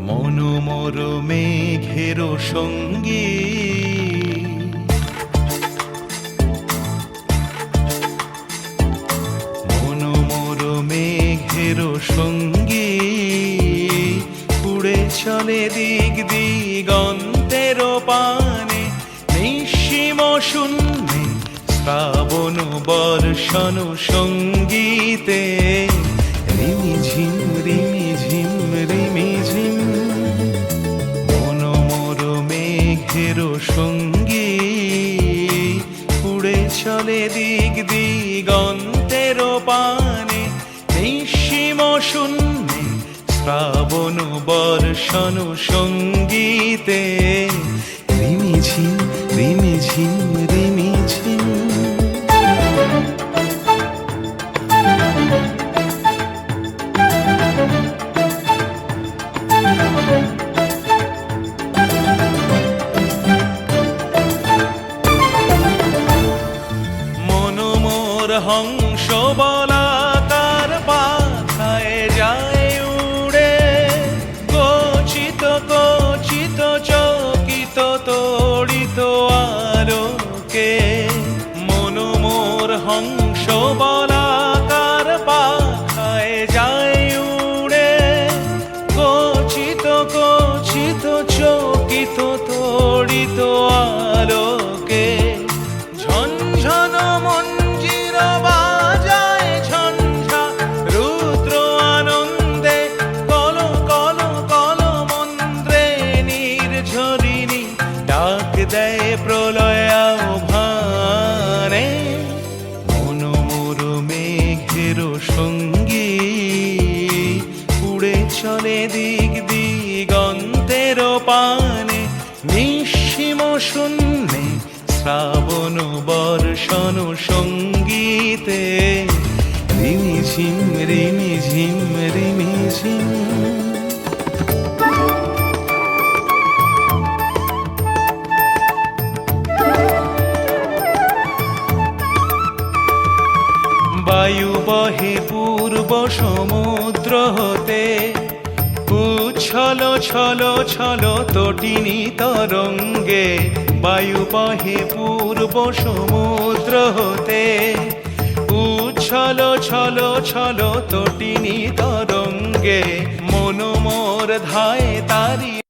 মনোমর মেঘের সঙ্গী মনোমর মেঘের সঙ্গী উড়ে চলে দিক দিগন্তের পানে নিঃসীম শূন্যে শ্রাবণ বর্ষণ সঙ্গীতে রিমিঝিম রিমিঝিম রিমিঝিম মনোমর মেঘের সঙ্গী উড়ে চলে দিক দিগন্তের পানে নিঃসীম শূন্যে শ্রাবণ বর্ষণ সঙ্গীতে রিমিঝিম রিমিঝিম রিমিঝিম মনোমর হংস বলাকার পাখায় যায় উড়ে গচিত গচিত চকিত তড়িত আলোকে মনোমর হংস বলাকার পাখায় যায় উড়ে গচিত গচিত চকিত তড়িত আলোকে ঝনঝন মঞ্জির বাজায় ঝঞ্ঝা রুদ্র আনন্দে কল কল কল মন্ত্রে নির্ঝরিণী ডাক দেয় প্রলয় আহ্বানে মনোমর মেঘের সঙ্গী উড়ে চলে দিক দিগন্তের পানে নিঃসীম শূন্যে শ্রাবণ বর্ষণ সঙ্গীতে রিমিঝিম রিমিঝিম রিমিঝিম বায়ু বহে পূর্ব সমুদ্র হতে উচ্ছল ছল ছল তটিনী তরঙ্গে বায়ু বহে পূর্ব সমুদ্র হতে উচ্ছল ছল ছল তটিনী তরঙ্গে মনোমর ধায় তারি